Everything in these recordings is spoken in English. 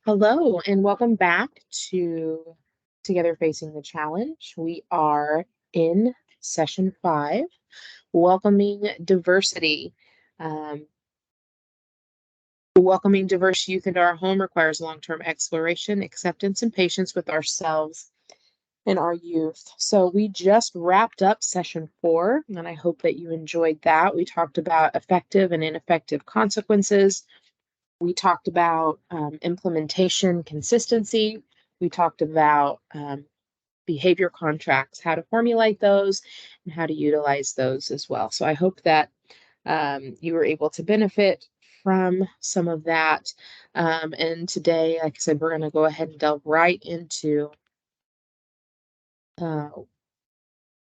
Hello, and welcome back to Together Facing the Challenge. We are in session 5, welcoming diversity. Um, Welcoming diverse youth into our home requires long-term exploration, acceptance, and patience with ourselves and our youth. So we just wrapped up session 4, and I hope that you enjoyed that. We talked about effective and ineffective consequences. We talked about implementation consistency. We talked about behavior contracts, how to formulate those, and how to utilize those as well. So I hope that you were able to benefit from some of that. And today, like I said, we're going to go ahead and delve right into uh,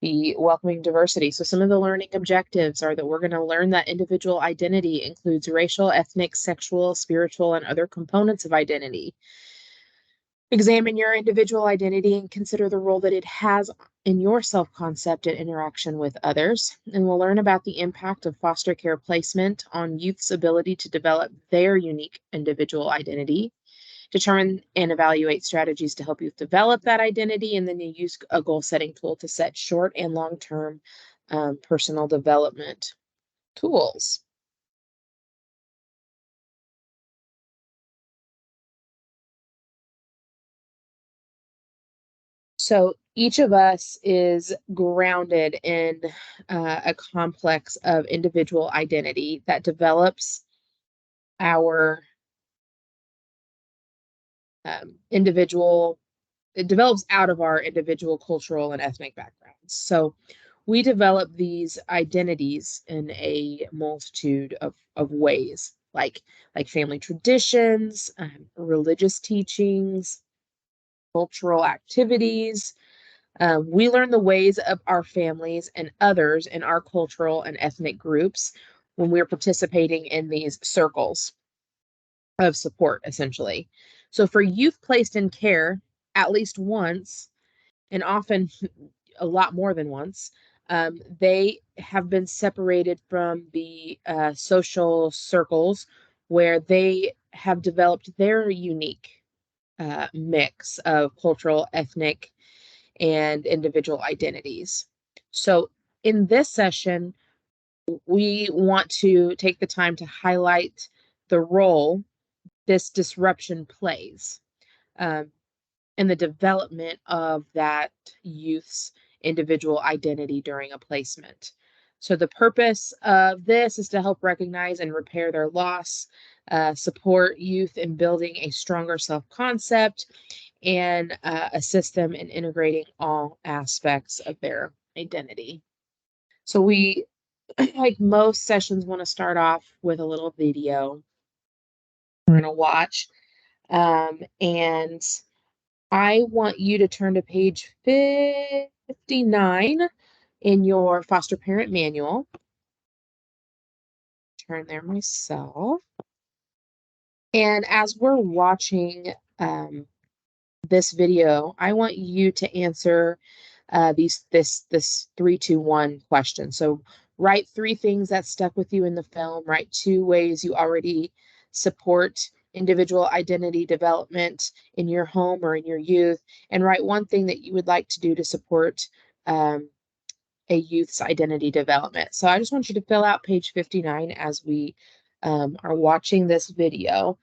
the welcoming diversity. So some of the learning objectives are that we're going to learn that individual identity includes racial, ethnic, sexual, spiritual, and other components of identity. Examine your individual identity and consider the role that it has in your self-concept and interaction with others. And we'll learn about the impact of foster care placement on youth's ability to develop their unique individual identity. Determine and evaluate strategies to help you develop that identity, and then you use a goal-setting tool to set short and long-term personal development tools. So each of us is grounded in a complex of individual identity that develops our individual, it develops out of our individual cultural and ethnic backgrounds. So we develop these identities in a multitude of ways, like family traditions, religious teachings, cultural activities. We learn the ways of our families and others in our cultural and ethnic groups when we're participating in these circles of support, essentially. So, for youth placed in care at least once, and often a lot more than once, they have been separated from the social circles where they have developed their unique mix of cultural, ethnic, and individual identities. So, in this session, we want to take the time to highlight the role this disruption plays um, in the development of that youth's individual identity during a placement. So, the purpose of this is to help recognize and repair their loss, support youth in building a stronger self concept, and assist them in integrating all aspects of their identity. So we, like most sessions, want to start off with a little video we're going to watch. And I want you to turn to page 59 in your foster parent manual. Turn there myself. And as we're watching this video, I want you to answer this 3-2-1 question. So write 3 things that stuck with you in the film, write 2 ways you already support individual identity development in your home or in your youth, and write 1 thing that you would like to do to support a youth's identity development. So I just want you to fill out page 59 as we are watching this video.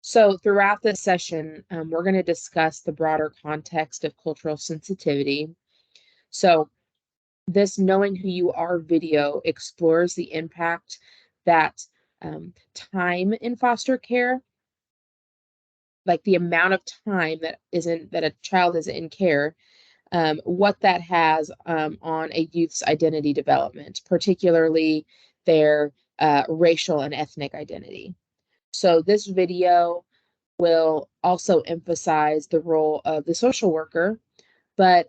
So throughout this session, we're going to discuss the broader context of cultural sensitivity. So this Knowing Who You Are video explores the impact that time in foster care, like the amount of time that a child is in care, what that has on a youth's identity development, particularly their racial and ethnic identity. So this video will also emphasize the role of the social worker, but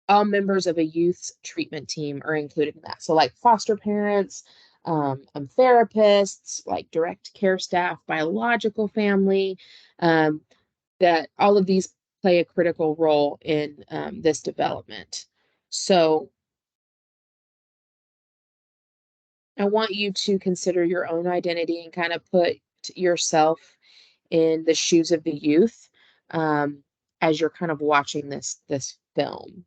all members of a youth's treatment team are included in that. So like foster parents, therapists, like direct care staff, biological family, that all of these play a critical role in this development. So I want you to consider your own identity and kind of put yourself in the shoes of the youth, um, as you're kind of watching this film.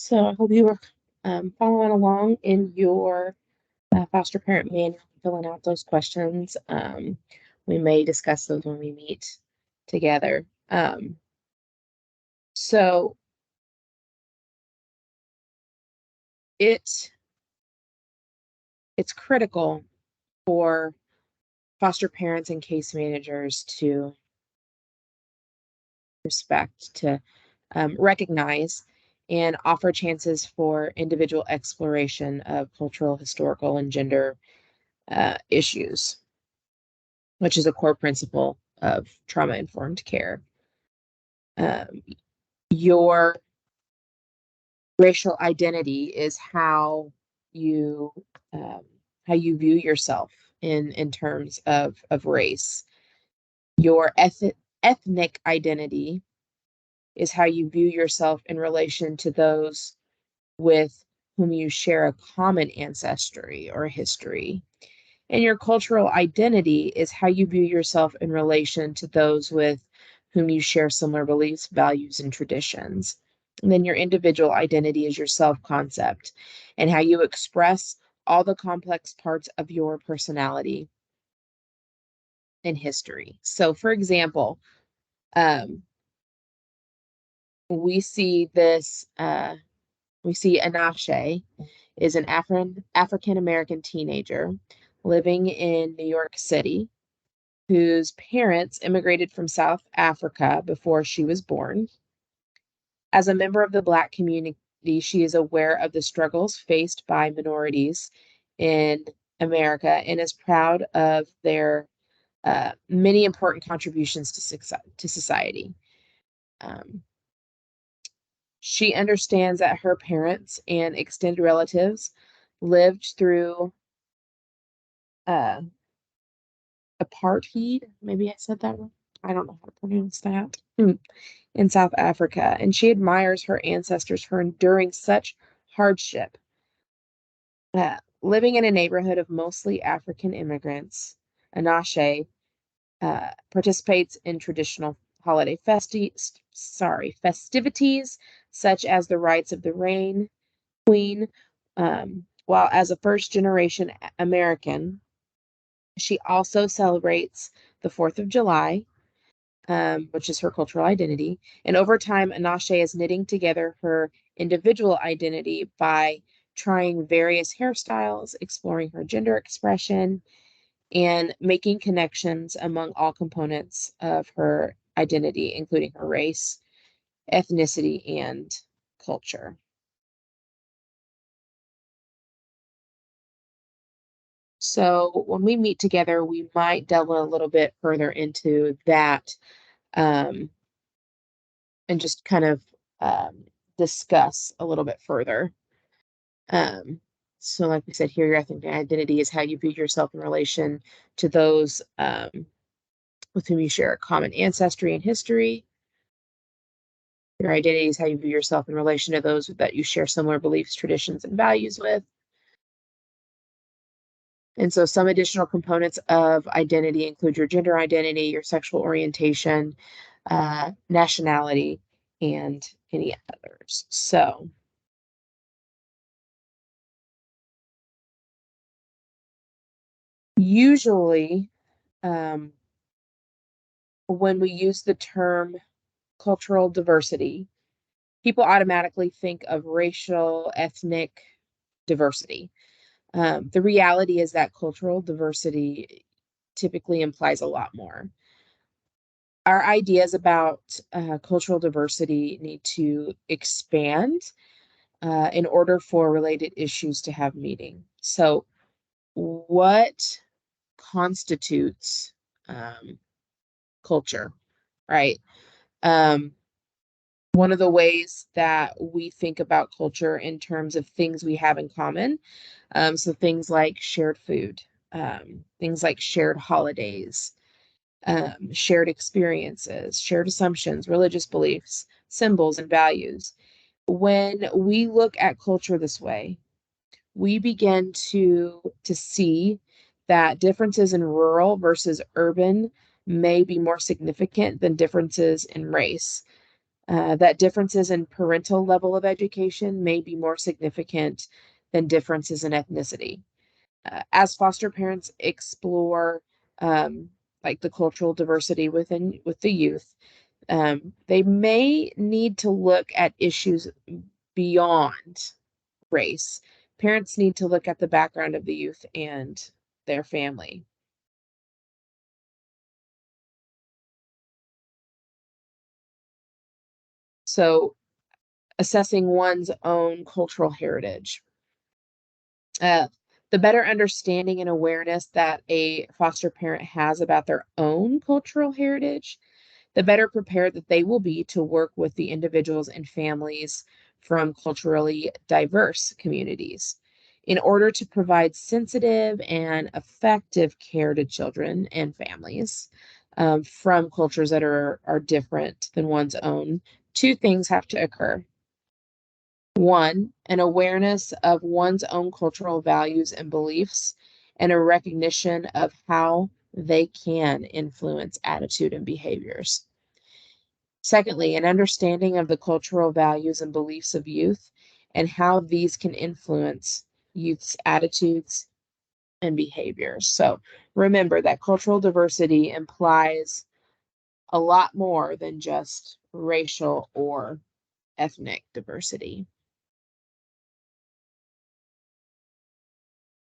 So I hope you were following along in your foster parent manual, filling out those questions. We may discuss those when we meet together. So it's critical for foster parents and case managers to respect, to recognize and offer chances for individual exploration of cultural, historical, and gender issues, which is a core principle of trauma-informed care. Your racial identity is you how you view yourself in terms of race. Your ethnic identity is how you view yourself in relation to those with whom you share a common ancestry or history. And your cultural identity is how you view yourself in relation to those with whom you share similar beliefs, values, and traditions. And then your individual identity is your self-concept and how you express all the complex parts of your personality and history. So, for example, we see this, we see Anashe is an African American teenager living in New York City whose parents immigrated from South Africa before she was born. As a member of the Black community, she is aware of the struggles faced by minorities in America and is proud of their many important contributions to society. She understands that her parents and extended relatives lived through uh, apartheid. Maybe I said that wrong. I don't know how to pronounce that. In South Africa, and she admires her ancestors for enduring such hardship. Living in a neighborhood of mostly African immigrants, Anashe participates in traditional holiday festivities such as the Rites of the Rain Queen. While as a first-generation American, she also celebrates the 4th of July, which is her cultural identity. And over time, Anashe is knitting together her individual identity by trying various hairstyles, exploring her gender expression, and making connections among all components of her identity, including her race, ethnicity, and culture. So when we meet together, we might delve a little bit further into that, um, and just kind of um, discuss a little bit further. Um, so like we said here, your ethnic identity is how you view yourself in relation to those with whom you share a common ancestry and history. Your identity is how you view yourself in relation to those that you share similar beliefs, traditions, and values with. And so some additional components of identity include your gender identity, your sexual orientation, nationality, and any others. So usually, when we use the term cultural diversity, people automatically think of racial, ethnic diversity. The reality is that cultural diversity typically implies a lot more. Our ideas about cultural diversity need to expand in order for related issues to have meaning. So, what constitutes culture, right? Um, One of the ways that we think about culture in terms of things we have in common, so things like shared food, things like shared holidays, shared experiences, shared assumptions, religious beliefs, symbols, and values. When we look at culture this way, we begin to see that differences in rural versus urban may be more significant than differences in race. that differences in parental level of education may be more significant than differences in ethnicity. As foster parents explore um, like the cultural diversity with the youth, they may need to look at issues beyond race. Parents need to look at the background of the youth and their family. So, assessing one's own cultural heritage. Uh, the better understanding and awareness that a foster parent has about their own cultural heritage, the better prepared that they will be to work with the individuals and families from culturally diverse communities in order to provide sensitive and effective care to children and families from cultures that are different than one's own. Two things have to occur. One, an awareness of one's own cultural values and beliefs, and a recognition of how they can influence attitude and behaviors. Secondly, an understanding of the cultural values and beliefs of youth and how these can influence youth's attitudes and behaviors. So remember that cultural diversity implies a lot more than just racial or ethnic diversity.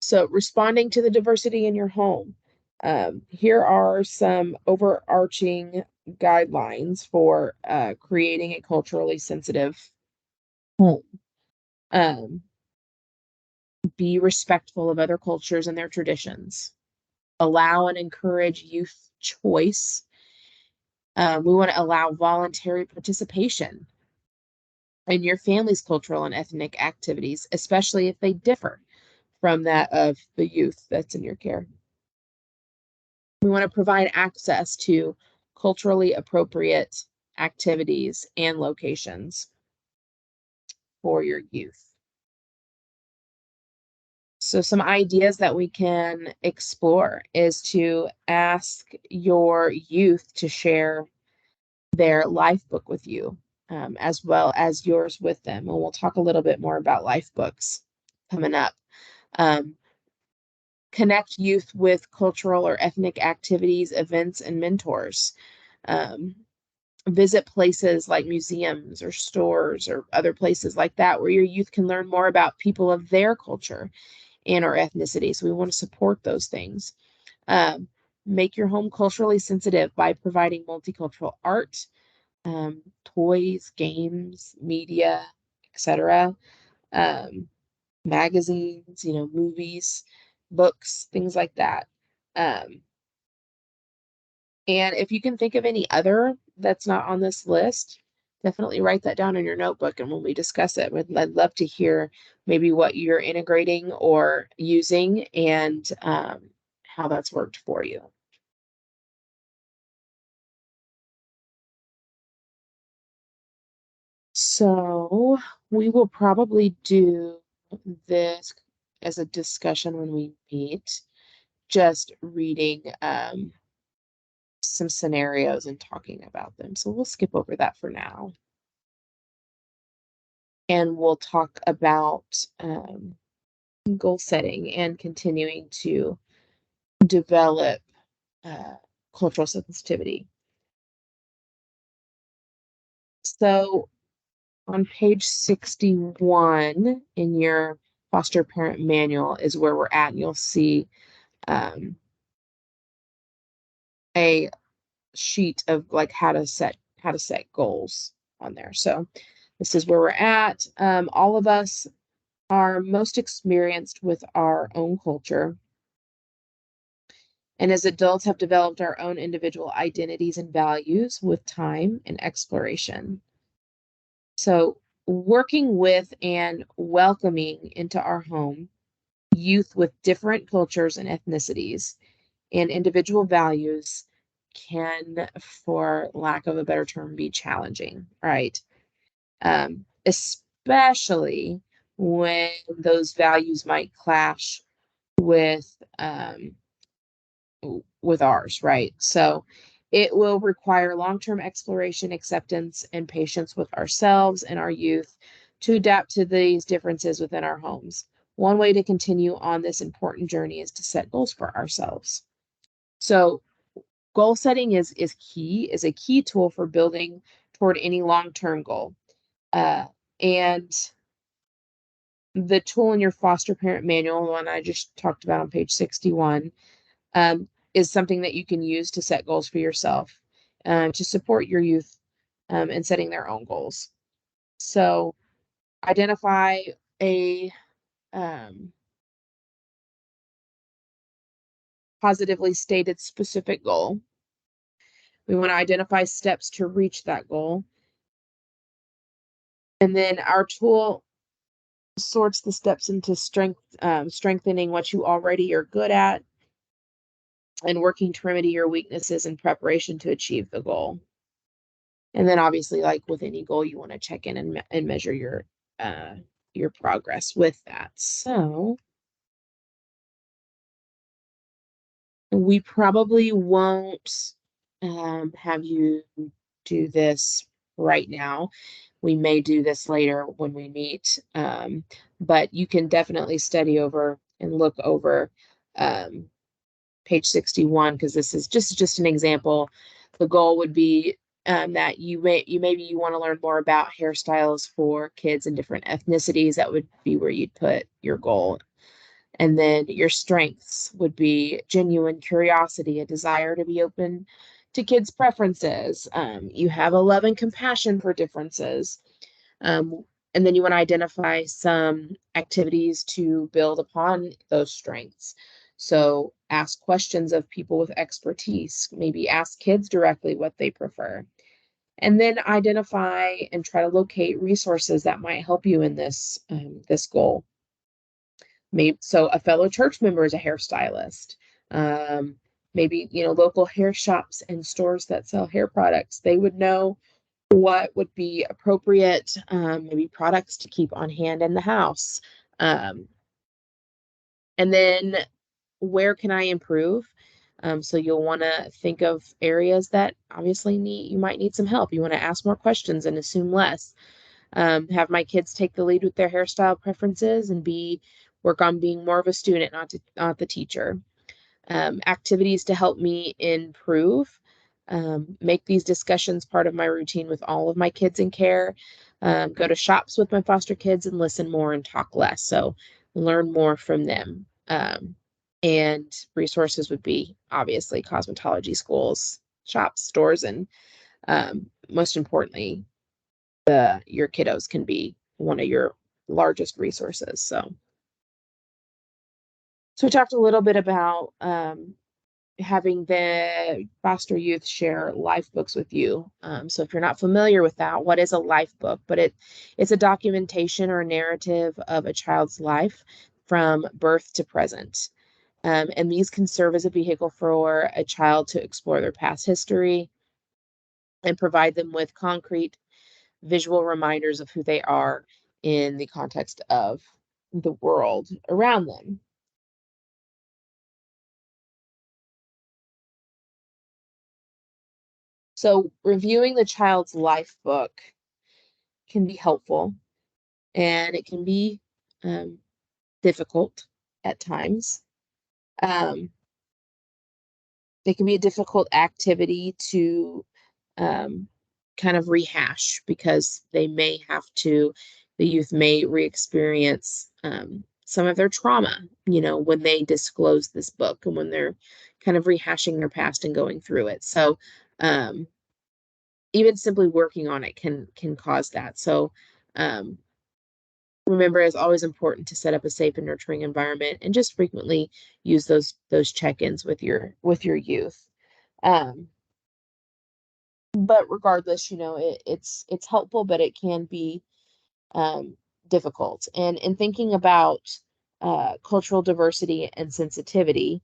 So, responding to the diversity in your home. Here are some overarching guidelines for creating a culturally sensitive home. Um, be respectful of other cultures and their traditions. Allow and encourage youth choice. We want to allow voluntary participation in your family's cultural and ethnic activities, especially if they differ from that of the youth that's in your care. We want to provide access to culturally appropriate activities and locations for your youth. So some ideas that we can explore is to ask your youth to share their life book with you, as well as yours with them. And we'll talk a little bit more about life books coming up. Um, connect youth with cultural or ethnic activities, events, and mentors. Um, visit places like museums or stores or other places like that where your youth can learn more about people of their culture and or ethnicity. So we want to support those things. Um, make your home culturally sensitive by providing multicultural art, toys, games, media, etc. Um, magazines, movies, books, things like that. Um, And if you can think of any other that's not on this list, definitely write that down in your notebook. And when we discuss it, I'd love to hear maybe what you're integrating or using and how that's worked for you. So we will probably do this as a discussion when we meet, just reading some scenarios and talking about them. So we'll skip over that for now. And we'll talk about goal setting and continuing to develop uh, cultural sensitivity. So on page 61 in your foster parent manual is where we're at, and you'll see um, a sheet of like how to set goals on there. So this is where we're at. All of us are most experienced with our own culture, and as adults have developed our own individual identities and values with time and exploration. So, working with and welcoming into our home youth with different cultures and ethnicities and individual values can, for lack of a better term, be challenging, right? Especially when those values might clash with with ours, right? So It will require long-term exploration, acceptance, and patience with ourselves and our youth to adapt to these differences within our homes. One way to continue on this important journey is to set goals for ourselves. So goal setting is a key tool for building toward any long-term goal. And the tool in your foster parent manual, the one I just talked about on page 61, is something that you can use to set goals for yourself, to support your youth in setting their own goals. So identify a positively stated specific goal. We want to identify steps to reach that goal. And then our tool sorts the steps into strengthening what you already are good at and working to remedy your weaknesses in preparation to achieve the goal. And then obviously, like with any goal, you want to check in and measure your progress with that. So we probably won't have you do this right now. We may do this later when we meet, but you can definitely study over and look over page 61, because this is just an example. The goal would be that maybe you want to learn more about hairstyles for kids in different ethnicities. That would be where you'd put your goal. And then your strengths would be genuine curiosity, a desire to be open to kids' preferences. You have a love and compassion for differences. Um, and then you want to identify some activities to build upon those strengths. So ask questions of people with expertise, maybe ask kids directly what they prefer. And then identify and try to locate resources that might help you in this goal. Maybe so a fellow church member is a hairstylist. Maybe local hair shops and stores that sell hair products. They would know what would be appropriate, maybe products to keep on hand in the house. And then where can I improve? So you'll want to think of areas that obviously you might need some help. You want to ask more questions and assume less. Have my kids take the lead with their hairstyle preferences and work on being more of a student, not the teacher. Activities to help me improve. Make these discussions part of my routine with all of my kids in care. Go to shops with my foster kids and listen more and talk less. So learn more from them. And resources would be obviously cosmetology schools, shops, stores, and most importantly, your kiddos can be one of your largest resources. So we talked a little bit about having the foster youth share life books with you. So if you're not familiar with that, what is a life book? But it's a documentation or a narrative of a child's life from birth to present. And these can serve as a vehicle for a child to explore their past history and provide them with concrete visual reminders of who they are in the context of the world around them. So reviewing the child's life book can be helpful, and it can be um, difficult at times. Um, it can be a difficult activity to um, kind of rehash, because the youth may re-experience some of their trauma, when they disclose this book and when they're kind of rehashing their past and going through it. So um, even simply working on it can cause that. So um, remember, it's always important to set up a safe and nurturing environment, and just frequently use those check-ins with your youth. Um, but regardless, it's helpful, but it can be um, difficult. And in thinking about cultural diversity and sensitivity,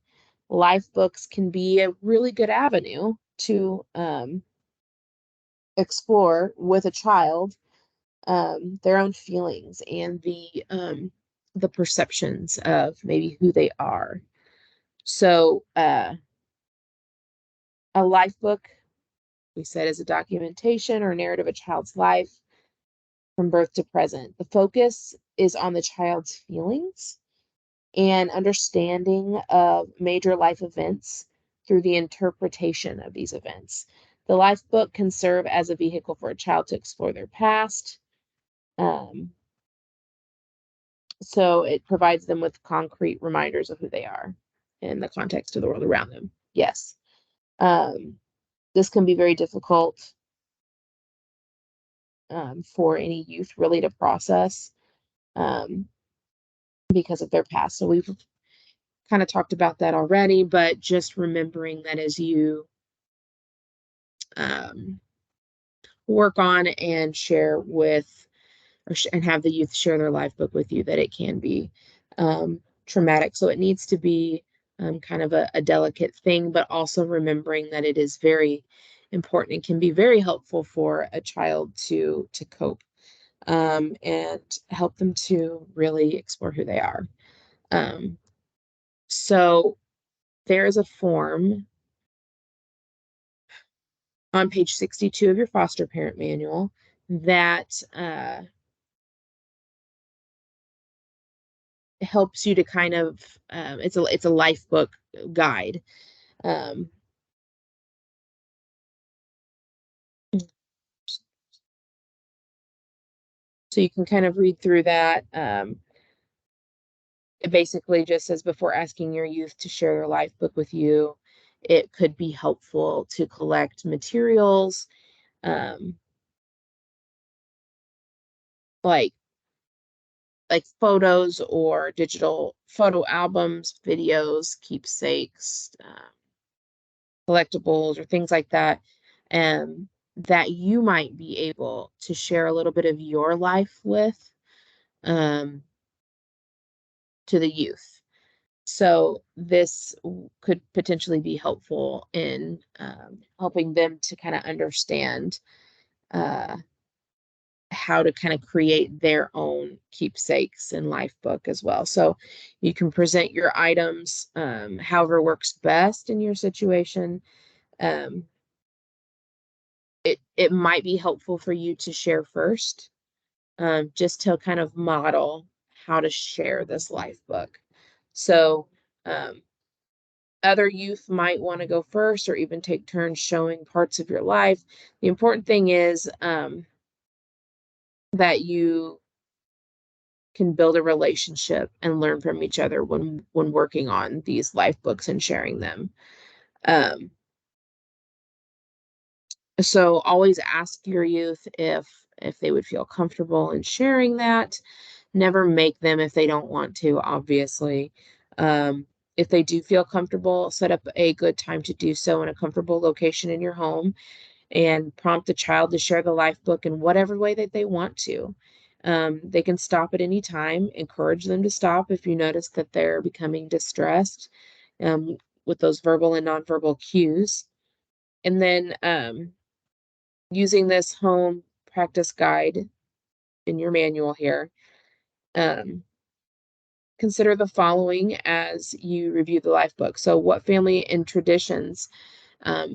life books can be a really good avenue to explore with a child their own feelings and the perceptions of maybe who they are. So A life book, we said, is a documentation or narrative of a child's life from birth to present. The focus is on the child's feelings and understanding of major life events through the interpretation of these events. The life book can serve as a vehicle for a child to explore their past. Um, so it provides them with concrete reminders of who they are in the context of the world around them. Yes. Um, this can be very difficult for any youth really to process um, because of their past. So we've kind of talked about that already, but just remembering that as you um, work on and share with and have the youth share their life book with you, that it can be traumatic. So it needs to be kind of a delicate thing, but also remembering that it is very important and can be very helpful for a child to cope and help them to really explore who they are. Um, so there is a form on page 62 of your foster parent manual that helps you to kind of it's a life book guide. Um, so you can kind of read through that. It basically just says before asking your youth to share their life book with you, it could be helpful to collect materials um, like photos or digital photo albums, videos, keepsakes, collectibles, or things like that, that you might be able to share a little bit of your life with um, to the youth. So this could potentially be helpful in helping them to kind of understand uh, how to kind of create their own keepsakes and life book as well. So you can present your items however works best in your situation. Um, it might be helpful for you to share first, just to kind of model how to share this life book. So um, other youth might want to go first or even take turns showing parts of your life. The important thing is that you can build a relationship and learn from each other when working on these life books and sharing them. Um, so always ask your youth if they would feel comfortable in sharing that. Never make them if they don't want to, obviously. Um, if they do feel comfortable, set up a good time to do so in a comfortable location in your home and prompt the child to share the life book in whatever way that they want to. They can stop at any time. Encourage them to stop if you notice that they're becoming distressed um, with those verbal and nonverbal cues. And then using this home practice guide in your manual here, um, consider the following as you review the life book. So, what family and traditions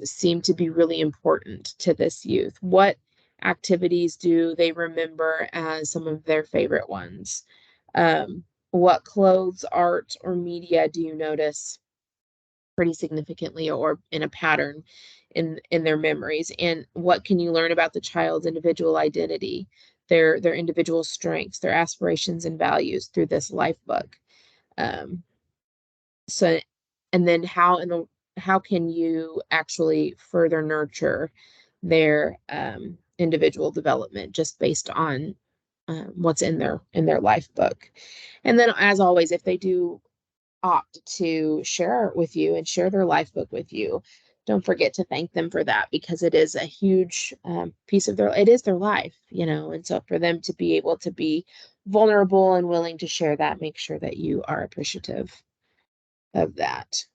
seem to be really important to this youth? What activities do they remember as some of their favorite ones? What clothes, art, or media do you notice pretty significantly or in a pattern in their memories? And what can you learn about the child's individual identity, their individual strengths, their aspirations and values through this life book? Um, so, and then how can you actually further nurture their individual development just based on what's in their life book? And then, as always, if they do opt to share with you and share their life book with you, don't forget to thank them for that, because it is a huge piece of it is their life, you know. And so for them to be able to be vulnerable and willing to share that, make sure that you are appreciative of that.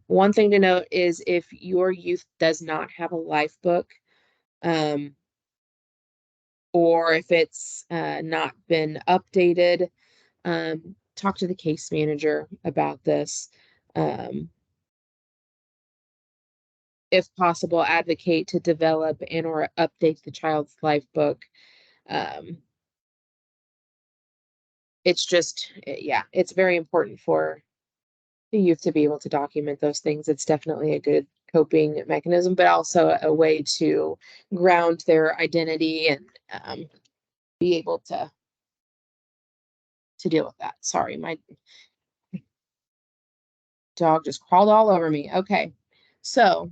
One thing to note is if your youth does not have a life book, um, or if it's not been updated, talk to the case manager about this. Um, if possible, advocate to develop and or update the child's life book. Um, it's just, yeah, it's very important for the youth to be able to document those things. It's definitely a good coping mechanism, but also a way to ground their identity and be able to deal with that. Sorry, my dog just crawled all over me. Okay, so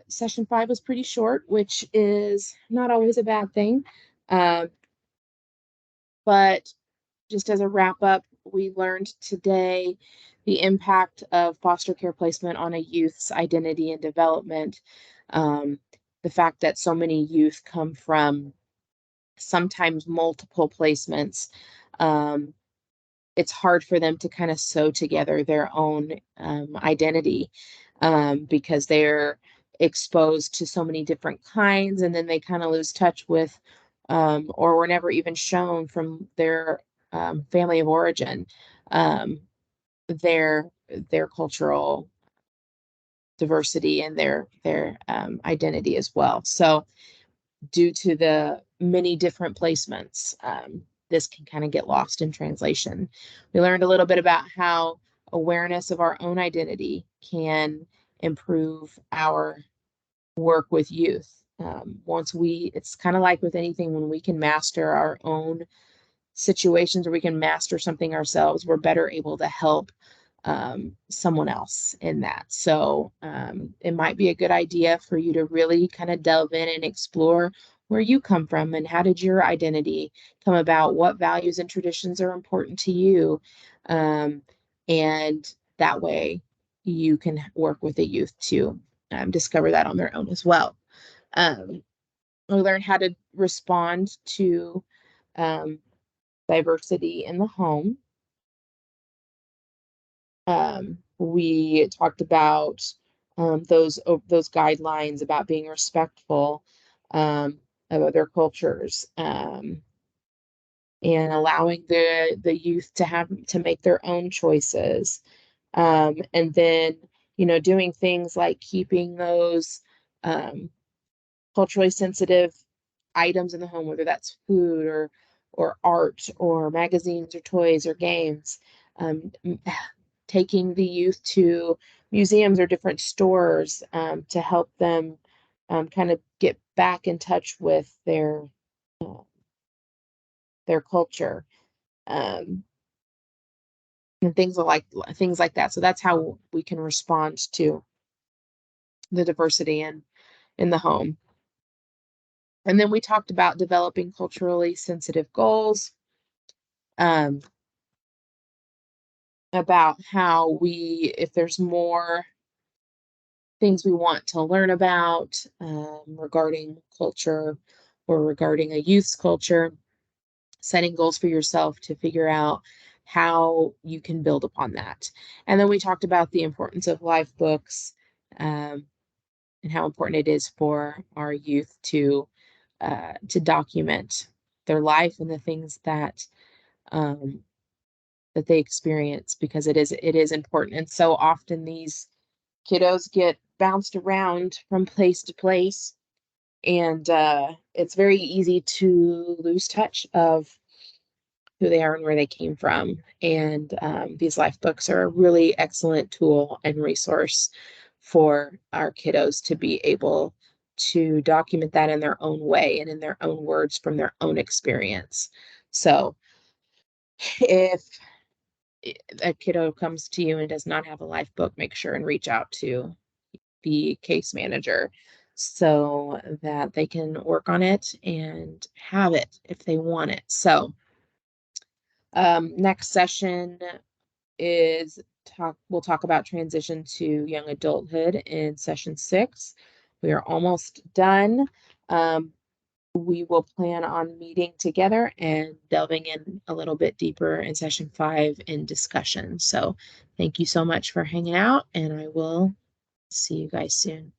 session 5 was pretty short, which is not always a bad thing. Um, but just as a wrap up, we learned today the impact of foster care placement on a youth's identity and development. Um, the fact that so many youth come from sometimes multiple placements. Um, it's hard for them to kind of sew together their own identity because they're exposed to so many different kinds, and then they kind of lose touch with or were never even shown from their family of origin um, their their cultural diversity and their identity as well. So due to the many different placements, this can kind of get lost in translation. We learned a little bit about how awareness of our own identity can improve our work with youth. It's kind of like with anything, when we can master our own situations or we can master something ourselves, we're better able to help someone else in that. So it might be a good idea for you to really kind of delve in and explore where you come from and how did your identity come about, what values and traditions are important to you. Um, and that way you can work with the youth to discover that on their own as well. Um, we learn how to respond to um, diversity in the home. We talked about those guidelines about being respectful of other cultures and allowing the youth to have to make their own choices. And then, doing things like keeping those culturally sensitive items in the home, whether that's food or art or magazines or toys or games. Um, Taking the youth to museums or different stores to help them kind of get back in touch with uh, their culture um, and things like that. So that's how we can respond to the diversity in the home. And then we talked about developing culturally sensitive goals, um, about how if there's more things we want to learn about regarding culture or regarding a youth's culture, setting goals for yourself to figure out how you can build upon that. And then we talked about the importance of life books and how important it is for our youth to document their life and the things um, that they experience, because it is important. And so often these kiddos get bounced around from place to place, and it's very easy to lose touch of who they are and where they came from. And these life books are a really excellent tool and resource for our kiddos to be able to document that in their own way and in their own words from their own experience. So if a kiddo comes to you and does not have a life book, make sure and reach out to the case manager so that they can work on it and have it if they want it. So next session is we'll talk about transition to young adulthood in session 6. We are almost done. We will plan on meeting together and delving in a little bit deeper in session 5 in discussion. So thank you so much for hanging out, and I will see you guys soon.